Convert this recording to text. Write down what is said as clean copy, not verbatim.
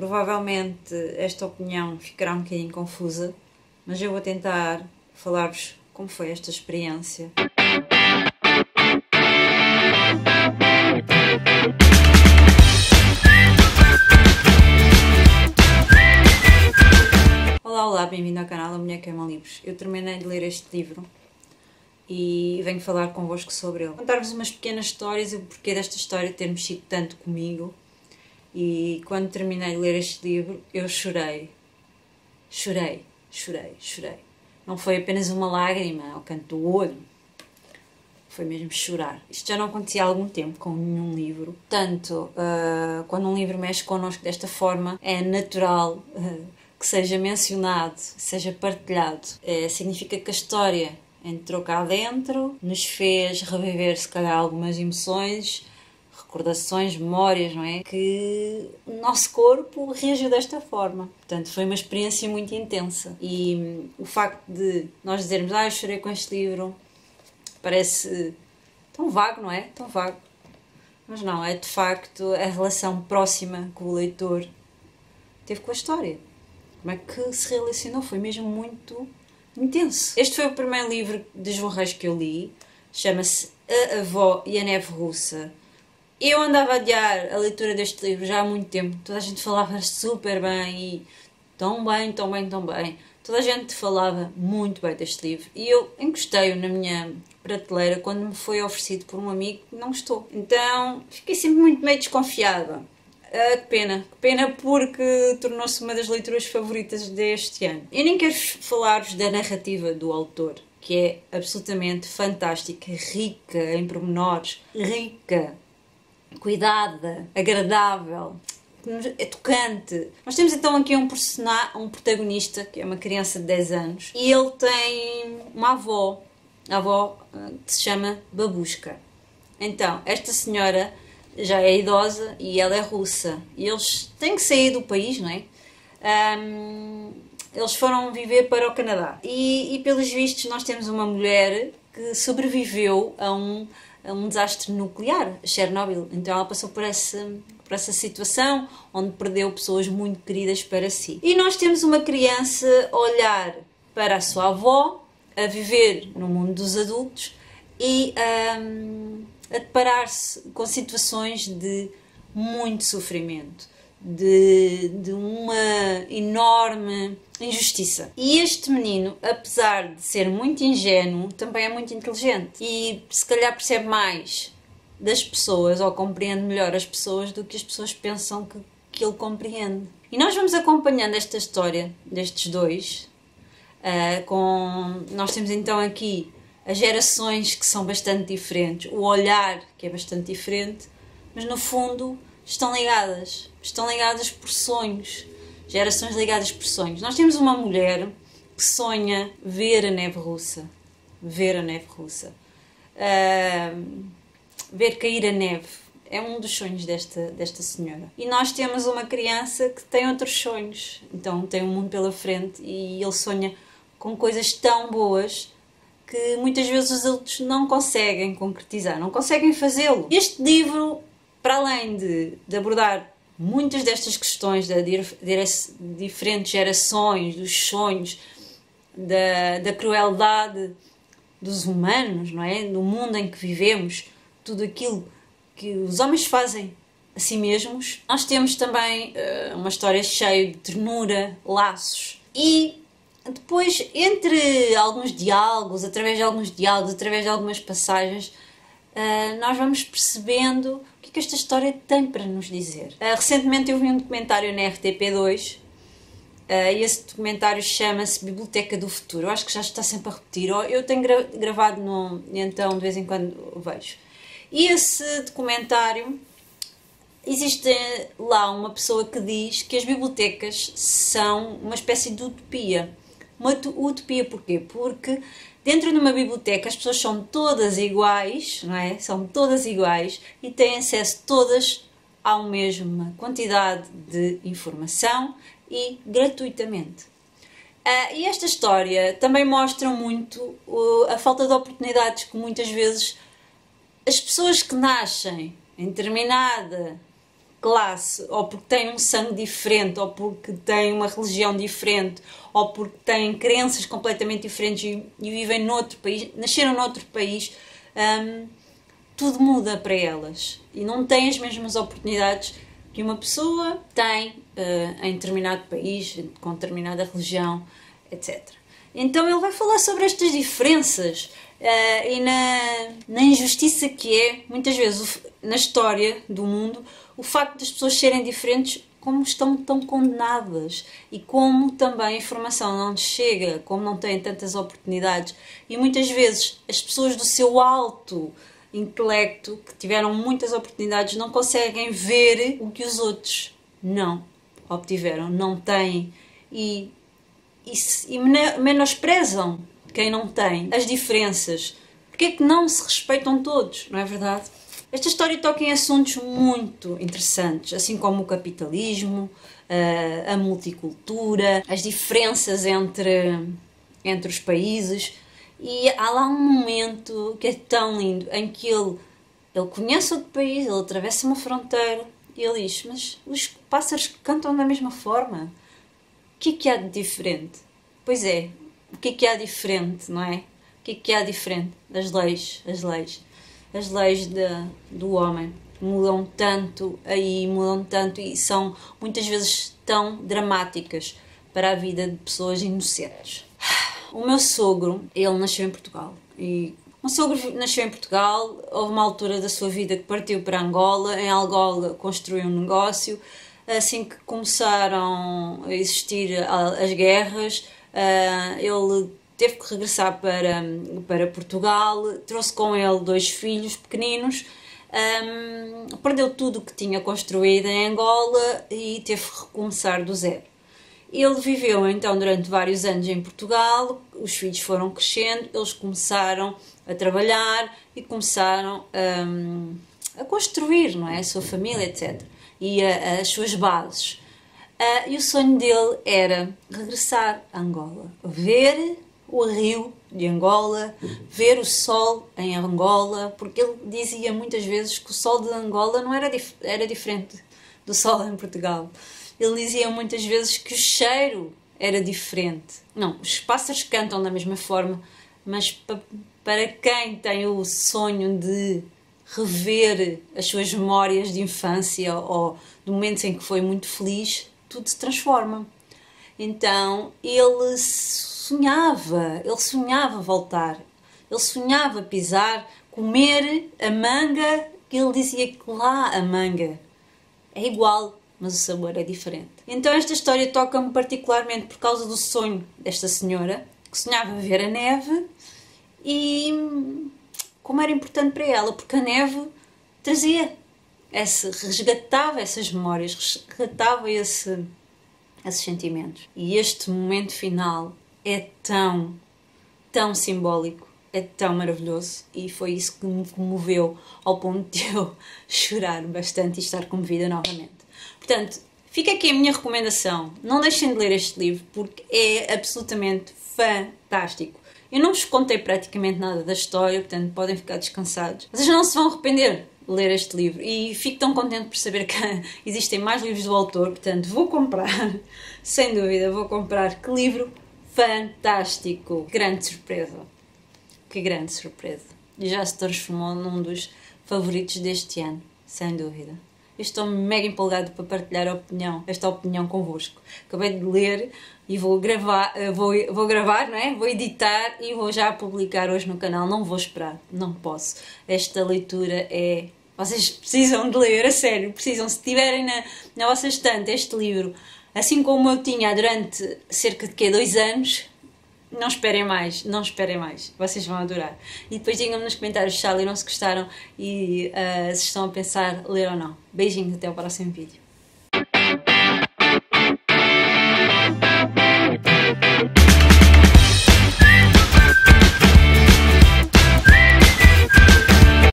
Provavelmente esta opinião ficará um bocadinho confusa, mas eu vou tentar falar-vos como foi esta experiência. Olá, bem-vindo ao canal da Mulher que Ama Livros. Eu terminei de ler este livro e venho falar convosco sobre ele. Contar-vos umas pequenas histórias e o porquê desta história ter mexido tanto comigo. E quando terminei de ler este livro, eu chorei. Chorei. Não foi apenas uma lágrima ao canto do olho. Foi mesmo chorar. Isto já não acontecia há algum tempo com nenhum livro. Portanto, quando um livro mexe connosco desta forma, é natural que seja mencionado, seja partilhado. Significa que a história entrou cá dentro, nos fez reviver se calhar algumas emoções, recordações, memórias, não é? Que o nosso corpo reagiu desta forma. Portanto, foi uma experiência muito intensa. E o facto de nós dizermos, eu chorei com este livro, parece tão vago, não é? Tão vago. Mas não, é de facto a relação próxima que o leitor teve com a história. Como é que se relacionou? Foi mesmo muito intenso. Este foi o primeiro livro de João Reis que eu li. Chama-se A Avó e a Neve Russa. Eu andava a adiar a leitura deste livro já há muito tempo. Toda a gente falava super bem e tão bem. Toda a gente falava muito bem deste livro. E eu encostei-o na minha prateleira quando me foi oferecido por um amigo que não gostou. Então fiquei sempre muito meio desconfiada. Que pena porque tornou-se uma das leituras favoritas deste ano. Eu nem quero falar-vos da narrativa do autor, que é absolutamente fantástica, rica em pormenores, rica, cuidada, agradável, é tocante. Nós temos então aqui um protagonista, que é uma criança de 10 anos, e ele tem uma avó, a avó que se chama Babushka. Então, esta senhora já é idosa e ela é russa. E eles têm que sair do país, não é? Eles foram viver para o Canadá. E pelos vistos nós temos uma mulher que sobreviveu a um desastre nuclear, Chernobyl. Então ela passou por essa situação onde perdeu pessoas muito queridas para si. E nós temos uma criança a olhar para a sua avó, a viver no mundo dos adultos e a deparar-se com situações de muito sofrimento, de uma enorme injustiça. E este menino, apesar de ser muito ingênuo, também é muito inteligente e se calhar percebe mais das pessoas ou compreende melhor as pessoas do que as pessoas pensam que ele compreende. E nós vamos acompanhando esta história destes dois. Nós temos então aqui as gerações que são bastante diferentes, o olhar que é bastante diferente, mas no fundo estão ligadas por sonhos, gerações ligadas por sonhos. Nós temos uma mulher que sonha ver a neve russa, ver cair a neve, é um dos sonhos desta senhora. E nós temos uma criança que tem outros sonhos, então tem um mundo pela frente e ele sonha com coisas tão boas que muitas vezes os adultos não conseguem concretizar, não conseguem fazê-lo. Este livro, para além de abordar muitas destas questões das diferentes gerações, dos sonhos, da crueldade dos humanos, não é? Do mundo em que vivemos, tudo aquilo que os homens fazem a si mesmos, nós temos também uma história cheia de ternura, laços e depois, entre alguns diálogos, através de algumas passagens, nós vamos percebendo o que esta história tem para nos dizer. Recentemente eu vi um documentário na RTP2 e esse documentário chama-se Biblioteca do Futuro. Eu acho que já está sempre a repetir. Eu tenho gravado então de vez em quando vejo. E esse documentário, existe lá uma pessoa que diz que as bibliotecas são uma espécie de utopia. Uma utopia porquê? Porque dentro de uma biblioteca as pessoas são todas iguais, não é? São todas iguais e têm acesso todas à mesma quantidade de informação e gratuitamente. E esta história também mostra muito a falta de oportunidades que muitas vezes as pessoas que nascem em determinada classe, ou porque têm um sangue diferente, ou porque têm uma religião diferente, ou porque têm crenças completamente diferentes e vivem noutro país, nasceram noutro país, tudo muda para elas e não têm as mesmas oportunidades que uma pessoa tem em determinado país, com determinada religião, etc. Então ele vai falar sobre estas diferenças e na injustiça que é, muitas vezes, na história do mundo, o facto das pessoas serem diferentes, como estão tão condenadas e como também a informação não lhes chega, como não têm tantas oportunidades. E muitas vezes as pessoas do seu alto intelecto, que tiveram muitas oportunidades, não conseguem ver o que os outros não obtiveram, não têm e menosprezam quem não tem, as diferenças. Porque é que não se respeitam todos, não é verdade? Esta história toca em assuntos muito interessantes, assim como o capitalismo, a multicultura, as diferenças entre os países. E há lá um momento que é tão lindo, em que ele conhece outro país, ele atravessa uma fronteira e ele diz: mas os pássaros cantam da mesma forma? O que há de diferente? Pois é, o que há diferente, não é? O que há diferente? As leis. As leis do homem mudam tanto e são muitas vezes tão dramáticas para a vida de pessoas inocentes. O meu sogro, ele nasceu em Portugal e o meu sogro nasceu em Portugal, houve uma altura da sua vida que partiu para Angola, em Angola construiu um negócio, assim que começaram a existir as guerras, ele teve que regressar para Portugal, trouxe com ele 2 filhos pequeninos, perdeu tudo o que tinha construído em Angola e teve que recomeçar do zero. Ele viveu então durante vários anos em Portugal, os filhos foram crescendo, eles começaram a trabalhar e começaram a construir, não é? A sua família, etc. E as suas bases. E o sonho dele era regressar a Angola, ver o rio de Angola, ver o sol em Angola, porque ele dizia muitas vezes que o sol de Angola não era diferente do sol em Portugal. Ele dizia muitas vezes que o cheiro era diferente. Não, os pássaros cantam da mesma forma, mas para quem tem o sonho de rever as suas memórias de infância ou de momentos em que foi muito feliz, tudo se transforma. Então ele sonhava voltar, ele sonhava pisar, comer a manga, que ele dizia que lá a manga é igual, mas o sabor é diferente. Então esta história toca-me particularmente por causa do sonho desta senhora, que sonhava ver a neve e como era importante para ela, porque a neve resgatava essas memórias, resgatava esses sentimentos. E este momento final é tão, tão simbólico, é tão maravilhoso e foi isso que me comoveu ao ponto de eu chorar bastante e estar comovida novamente. Portanto, fica aqui a minha recomendação. Não deixem de ler este livro porque é absolutamente fantástico. Eu não vos contei praticamente nada da história, portanto podem ficar descansados. Vocês não se vão arrepender de ler este livro e fico tão contente por saber que existem mais livros do autor, portanto vou comprar, sem dúvida, vou comprar. Que livro fantástico! Grande surpresa! Que grande surpresa! E já se transformou num dos favoritos deste ano, sem dúvida. Eu estou mega empolgada para partilhar esta opinião convosco. Acabei de ler e vou gravar, não é? Vou editar e vou já publicar hoje no canal. Não vou esperar, não posso. Esta leitura é... Vocês precisam de ler, a sério, precisam. Se tiverem na vossa estante este livro, assim como eu tinha durante cerca de 2 anos, não esperem mais, vocês vão adorar. E depois digam-me nos comentários se já leram, se gostaram e se estão a pensar ler ou não. Beijinhos, até o próximo vídeo.